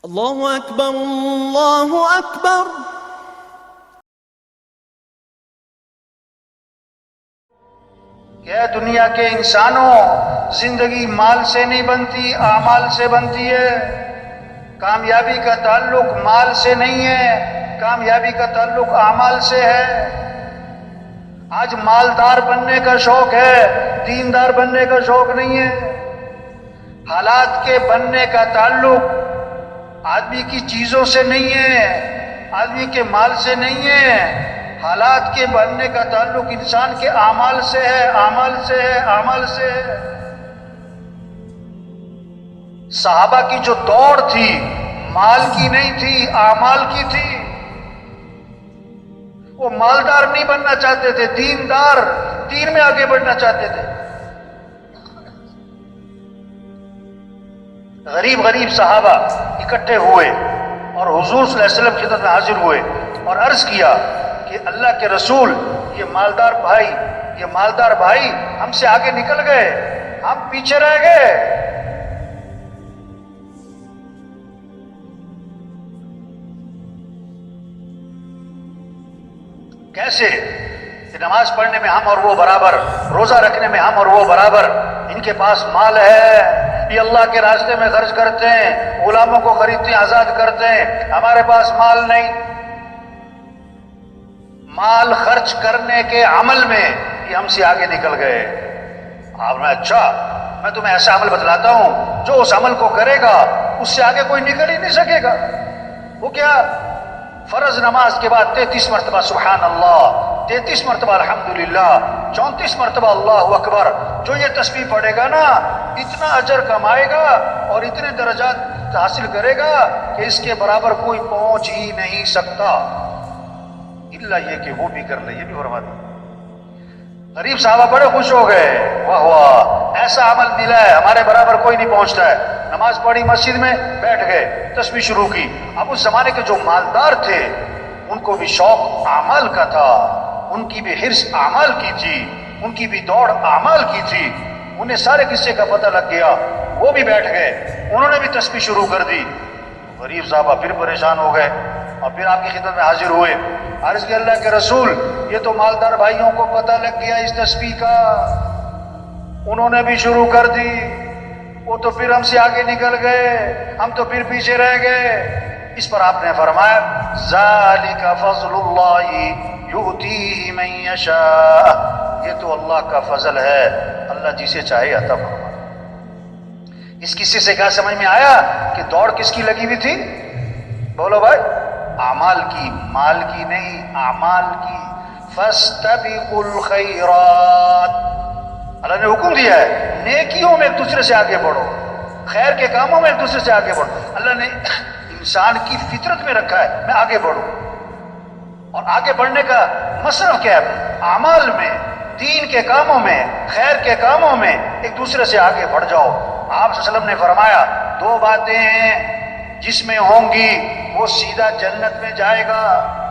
اللہ اکبر اللہ اکبر۔ کہ دنیا کے انسانوں، زندگی مال سے نہیں بنتی، اعمال سے بنتی ہے۔ کامیابی کا تعلق مال سے نہیں ہے، کامیابی کا تعلق اعمال سے ہے۔ آج مالدار بننے کا شوق ہے، دیندار بننے کا شوق نہیں ہے۔ حالات کے بننے کا تعلق آدمی کی چیزوں سے نہیں ہے، آدمی کے مال سے نہیں ہے۔ حالات کے بننے کا تعلق انسان کے اعمال سے ہے، اعمال سے ہے، اعمال سے ہے۔ صحابہ کی جو دوڑ تھی مال کی نہیں تھی، اعمال کی تھی۔ وہ مالدار نہیں بننا چاہتے تھے، دیندار، دین میں آگے بڑھنا چاہتے تھے۔ غریب غریب صحابہ اکٹھے ہوئے اور حضور صلی اللہ علیہ وسلم کی خدمت میں حاضر ہوئے اور عرض کیا کہ اللہ کے رسول، یہ مالدار بھائی ہم سے آگے نکل گئے، ہم پیچھے رہ گئے۔ کیسے کہ نماز پڑھنے میں ہم اور وہ برابر، روزہ رکھنے میں ہم اور وہ برابر، ان کے پاس مال ہے، یہ اللہ کے راستے میں خرچ کرتے ہیں، غلاموں کو خریدتے ہیں، آزاد کرتے ہیں، ہمارے پاس مال نہیں۔ مال خرچ کرنے کے عمل میں یہ ہم سے آگے نکل گئے۔ آپ نے اچھا، میں تمہیں ایسا عمل بتلاتا ہوں جو اس عمل کو کرے گا اس سے آگے کوئی نکل ہی نہیں سکے گا۔ وہ کیا؟ فرض نماز کے بعد 33 مرتبہ سبحان اللہ، 33 مرتبہ الحمدللہ، 34 مرتبہ اللہ اکبر۔ جو یہ تسبیح پڑھے گا نا، اتنا اجر کمائے گا اور اتنے درجات حاصل کرے گا کہ اس کے برابر کوئی پہنچ ہی نہیں سکتا، الا یہ کہ وہ بھی کر لے۔ یہ بھی فرما دیا۔ غریب صحابہ بڑے خوش ہو گئے، واہ واہ، ایسا عمل ملا ہے، ہمارے برابر کوئی نہیں پہنچتا ہے۔ نماز پڑھی مسجد میں، بیٹھ گئے، تسبیح شروع کی۔ اب اس زمانے کے جو مالدار تھے ان کو بھی شوق اعمال کا تھا، ان کی بھی حرص اعمال کی تھی، ان کی بھی دوڑ اعمال کی تھی۔ انہیں سارے قصے کا پتہ لگ گیا، وہ بھی بیٹھ گئے، انہوں نے بھی تسبیح شروع کر دی۔ غریب صحابہ پھر پریشان ہو گئے اور پھر آپ کی خدمت میں حاضر ہوئے۔ عرض کہ اللہ کے رسول، یہ تو مالدار بھائیوں کو پتہ لگ گیا اس تسبیح کا، انہوں نے بھی شروع کر دی، وہ تو پھر ہم سے آگے نکل گئے، ہم تو پھر پیچھے رہ گئے۔ اس پر آپ نے فرمایا ذالک فضل اللہ یؤتیہ من یشاء، یہ تو اللہ کا فضل ہے، اللہ جسے چاہے عطا فرماتا۔ اس قصے سے کیا سمجھ میں آیا کہ دوڑ کس کی لگی ہوئی تھی؟ بولو بھائی، اعمال کی، مال کی نہیں، اعمال کی۔ فاستبقوا الخیرات، اللہ نے حکم دیا ہے نیکیوں میں ایک دوسرے سے آگے بڑھو، خیر کے کاموں میں ایک دوسرے سے آگے بڑھو۔ اللہ نے انسان کی فطرت میں رکھا ہے میں آگے بڑھوں، اور آگے بڑھنے کا مصرف کیا ہے؟ اعمال میں، دین کے کاموں میں، خیر کے کاموں میں ایک دوسرے سے آگے بڑھ جاؤ۔ آپ صلی اللہ علیہ وسلم نے فرمایا دو باتیں ہیں جس میں ہوں گی وہ سیدھا جنت میں جائے گا۔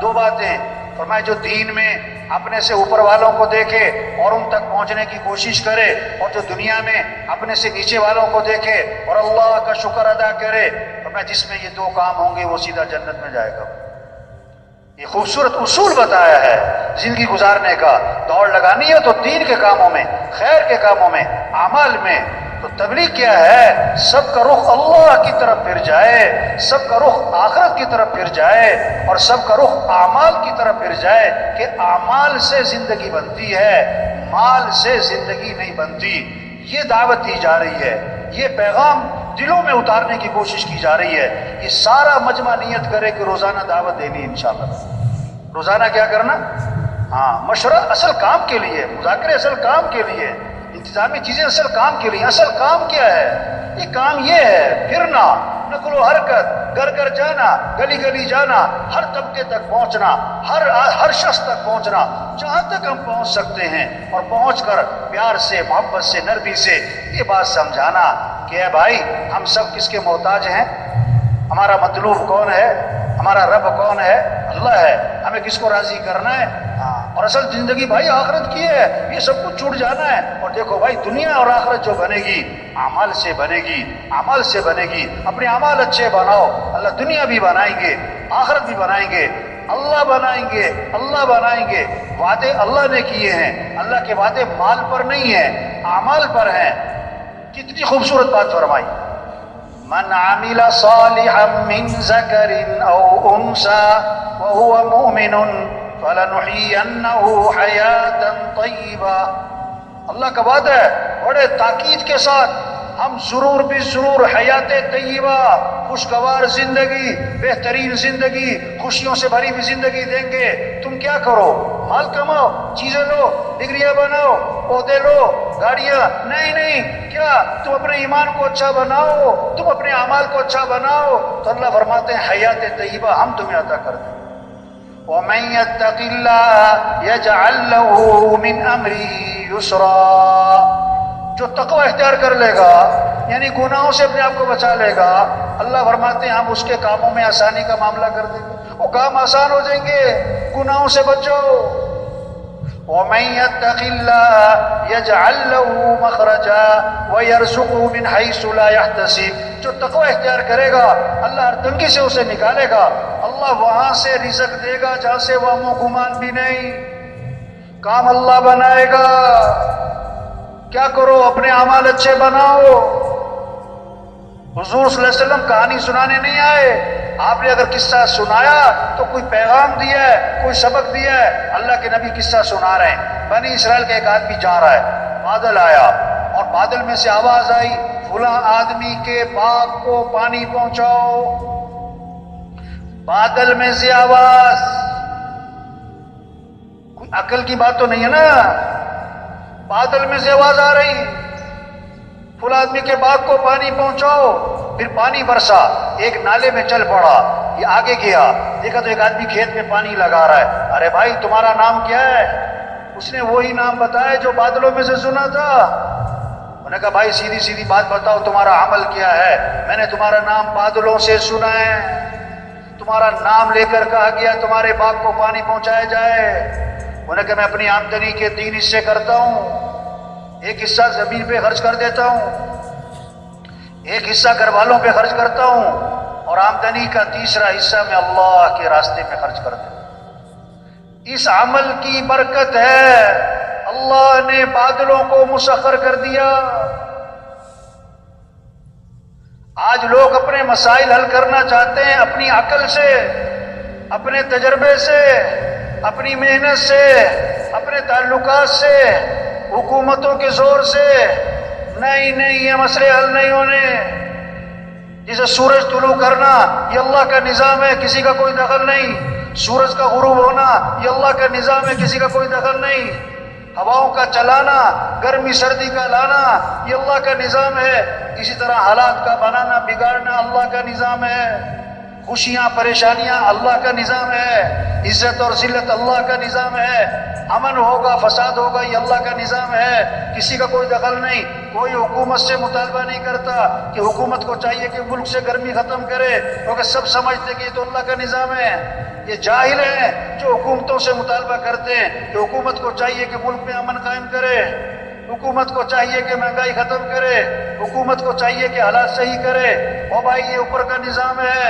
دو باتیں فرمایا، جو دین میں اپنے سے اوپر والوں کو دیکھے اور ان تک پہنچنے کی کوشش کرے، اور جو دنیا میں اپنے سے نیچے والوں کو دیکھے اور اللہ کا شکر ادا کرے، فرمایا جس میں یہ دو کام ہوں گے وہ سیدھا جنت میں جائے گا۔ یہ خوبصورت اصول بتایا ہے زندگی گزارنے کا۔ دوڑ لگانی ہے تو دین کے کاموں میں، خیر کے کاموں میں، اعمال میں۔ تو تبلیغ کیا ہے؟ سب کا رخ اللہ کی طرف پھر جائے، سب کا رخ آخرت کی طرف پھر جائے، اور سب کا رخ اعمال کی طرف پھر جائے کہ اعمال سے زندگی بنتی ہے، مال سے زندگی نہیں بنتی۔ یہ دعوت دی جا رہی ہے، یہ پیغام دلوں میں اتارنے کی کوشش کی جا رہی ہے۔ یہ سارا مجمع نیت کرے کہ روزانہ دعوت دینی انشاءاللہ۔ روزانہ کیا کرنا؟ ہاں، مشورہ اصل کام کے لیے، مذاکرے اصل کام کے لیے، انتظامی چیزیں اصل کام کے لیے۔ اصل کام کیا ہے؟ یہ کام یہ ہے پھرنا، نقل و حرکت، گھر گھر جانا، گلی گلی جانا، ہر طبقے تک پہنچنا، ہر شخص تک پہنچنا، جہاں تک ہم پہنچ سکتے ہیں، اور پہنچ کر پیار سے، محبت سے، نرمی سے یہ بات سمجھانا کہ اے بھائی ہم سب کس کے محتاج ہیں، ہمارا مطلوب کون ہے، ہمارا رب کون ہے؟ اللہ ہے۔ ہمیں کس کو راضی کرنا ہے؟ ہاں، اور اصل زندگی بھائی آخرت کی ہے، یہ سب کچھ چھوٹ جانا ہے۔ اور دیکھو بھائی دنیا اور آخرت جو بنے گی اعمال سے بنے گی، اعمال سے بنے گی۔ اپنے اعمال اچھے بناؤ، اللہ دنیا بھی بنائیں گے، آخرت بھی بنائیں گے، اللہ بنائیں گے، اللہ بنائیں گے۔ وعدے اللہ نے کیے ہیں، اللہ کے وعدے مال پر نہیں ہیں، اعمال پر ہیں۔ کتنی خوبصورت بات فرمائی، من عمل صالحا من ذکر او انثى وهو مؤمن فلنحيينه حیاتا طیبا۔ اللہ کا وعدہ ہے بڑے تاکید کے ساتھ، ہم ضرور بھی ضرور حیات طیبہ، خوشگوار زندگی، بہترین زندگی، خوشیوں سے بھری ہوئی زندگی دیں گے۔ تم کیا کرو؟ مال کماؤ، چیزیں لو، ڈگریاں بناؤ، عہدے لو، گاڑیاں، نہیں، کیا تم اپنے ایمان کو اچھا بناؤ، تم اپنے اعمال کو اچھا بناؤ تو اللہ فرماتے ہیں حیات طیبہ ہم تمہیں عطا کر دیں۔ وَمَن يَتَّقِ اللَّهَ يَجْعَل لَّهُ مِنْ أَمْرِهِ يُسْرًا۔ جو تقوی اختیار کر لے گا یعنی گناہوں سے اپنے آپ کو بچا لے گا، اللہ فرماتے ہیں ہم اس کے کاموں میں آسانی کا معاملہ کر دیں گے، وہ کام آسان ہو جائیں گے، گناہوں سے بچو۔ وَمَن يَتَّقِ اللَّهَ يَجْعَل لَّهُ مَخْرَجًا وَيَرْزُقْهُ مِنْ حَيْثُ لَا يَحْتَسِبُ۔ جو تقوی اختیار کرے گا اللہ ہر تنگی سے اسے نکالے گا، اللہ وہاں سے رزق دے گا جہاں سے وہم و گمان بھی نہیں، کام اللہ بنائے گا۔ کیا کرو؟ اپنے اعمال اچھے بناؤ۔ حضور صلی اللہ علیہ وسلم کہانی سنانے نہیں آئے، آپ نے اگر قصہ سنایا تو کوئی پیغام دیا ہے، کوئی سبق دیا ہے۔ اللہ کے نبی قصہ سنا رہے ہیں، بنی اسرائیل کا ایک آدمی جا رہا ہے، بادل آیا اور بادل میں سے آواز آئی فلاں آدمی کے باغ کو پانی پہنچاؤ۔ بادل میں سے آواز، کوئی عقل کی بات تو نہیں ہے نا، بادل میں سے آواز آ رہی فلاں آدمی کے باغ کو پانی پہنچاؤ۔ پھر پانی برسا، ایک نالے میں چل پڑا، یہ آگے گیا، دیکھا تو ایک آدمی کھیت میں پانی لگا رہا ہے۔ ارے بھائی تمہارا نام کیا ہے؟ اس نے وہی نام بتایا جو بادلوں میں سے سنا تھا۔ انہوں نے کہا بھائی سیدھی بات بتاؤ تمہارا عمل کیا ہے؟ میں نے تمہارا نام بادلوں سے سنا ہے، تمہارا نام لے کر کہا گیا تمہارے باغ کو پانی پہنچایا جائے۔ انہوں نے کہا میں اپنی آمدنی کے 3 حصے کرتا ہوں، ایک حصہ زمین پہ خرچ کر دیتا ہوں، ایک حصہ گھر والوں پہ خرچ کرتا ہوں، اور آمدنی کا تیسرا حصہ میں اللہ کے راستے میں خرچ کر دیتا ہوں۔ اس عمل کی برکت ہے اللہ نے بادلوں کو مسخر کر دیا۔ آج لوگ اپنے مسائل حل کرنا چاہتے ہیں اپنی عقل سے، اپنے تجربے سے، اپنی محنت سے، اپنے تعلقات سے، حکومتوں کے زور سے۔ نہیں یہ مسئلے حل نہیں ہونے۔ جسے سورج طلوع کرنا یہ اللہ کا نظام ہے، کسی کا کوئی دخل نہیں۔ سورج کا غروب ہونا یہ اللہ کا نظام ہے، کسی کا کوئی دخل نہیں۔ ہواؤں کا چلانا، گرمی سردی کا لانا یہ اللہ کا نظام ہے۔ اسی طرح حالات کا بنانا بگاڑنا اللہ کا نظام ہے۔ خوشیاں پریشانیاں اللہ کا نظام ہے، عزت اور ذلت اللہ کا نظام ہے، امن ہوگا فساد ہوگا یہ اللہ کا نظام ہے، کسی کا کوئی دخل نہیں۔ کوئی حکومت سے مطالبہ نہیں کرتا کہ حکومت کو چاہیے کہ ملک سے گرمی ختم کرے، کیونکہ سب سمجھتے کہ یہ تو اللہ کا نظام ہے۔ یہ جاہل ہیں جو حکومتوں سے مطالبہ کرتے ہیں کہ حکومت کو چاہیے کہ ملک میں امن قائم کرے، حکومت کو چاہیے کہ مہنگائی ختم کرے، حکومت کو چاہیے کہ حالات صحیح کرے۔ او بھائی یہ اوپر کا نظام ہے،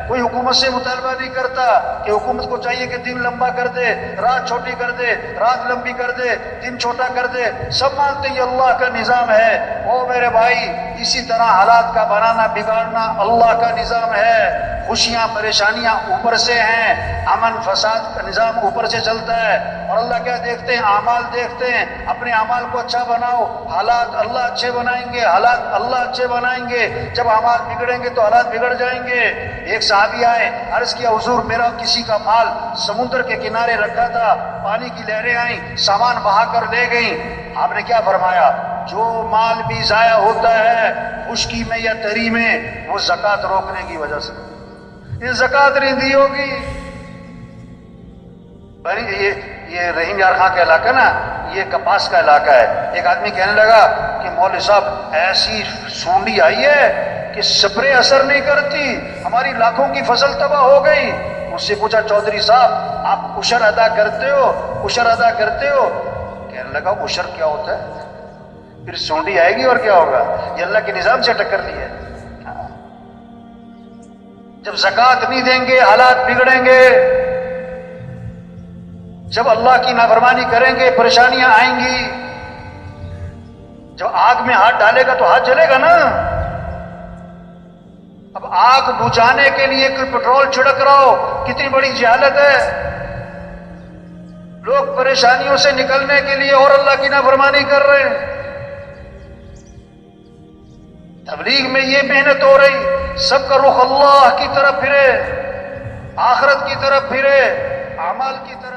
کوئی حکومت سے مطالبہ نہیں کرتا کہ حکومت کو چاہیے کہ دن لمبا کر دے، رات چھوٹی کر دے، رات لمبی کر دے، دن چھوٹا کر دے۔ سب مانتے یہ اللہ کا نظام ہے۔ او میرے بھائی اسی طرح حالات کا بنانا بگاڑنا اللہ کا نظام ہے۔ خوشیاں پریشانیاں اوپر سے ہیں، امن فساد کا نظام اوپر سے چلتا ہے۔ اور اللہ کیا دیکھتے ہیں؟ اعمال دیکھتے ہیں۔ اپنے اعمال کو اچھا بناؤ، حالات اللہ اچھے بنائیں گے، حالات اللہ اچھے بنائیں گے۔ جب اعمال بگڑیں گے تو حالات بگڑ جائیں گے۔ ایک صحابی آئے، عرض کیا حضور میرا کسی کا مال سمندر کے کنارے رکھا تھا، پانی کی لہریں آئیں، سامان بہا کر لے گئیں۔ آپ نے کیا فرمایا؟ جو مال بھی ضائع ہوتا ہے خشکی میں یا تری میں وہ زکوٰۃ روکنے کی وجہ سے، یہ زکوٰۃ نہیں دی ہوگی۔ یہ رحیم یار خان کا علاقہ نا، یہ کپاس کا علاقہ ہے۔ ایک آدمی کہنے لگا کہ مولوی صاحب ایسی سونڈی آئی ہے کہ سپرے اثر نہیں کرتی، ہماری لاکھوں کی فصل تباہ ہو گئی۔ مجھ سے پوچھا چودھری صاحب آپ عشر ادا کرتے ہو، عشر ادا کرتے ہو؟ کہنے لگا عشر کیا ہوتا ہے؟ پھر سونڈی آئے گی اور کیا ہوگا؟ یہ اللہ کے نظام سے ٹکر لی ہے۔ جب زکوٰۃ نہیں دیں گے حالات بگڑیں گے، جب اللہ کی نافرمانی کریں گے پریشانیاں آئیں گی، جب آگ میں ہاتھ ڈالے گا تو ہاتھ جلے گا نا۔ اب آگ بجھانے کے لیے کوئی پٹرول چھڑک رہا ہو، کتنی بڑی جہالت ہے۔ لوگ پریشانیوں سے نکلنے کے لیے اور اللہ کی نافرمانی کر رہے ہیں۔ تبلیغ میں یہ محنت ہو رہی، سب کا رخ اللہ کی طرف پھرے، آخرت کی طرف پھرے، اعمال کی طرف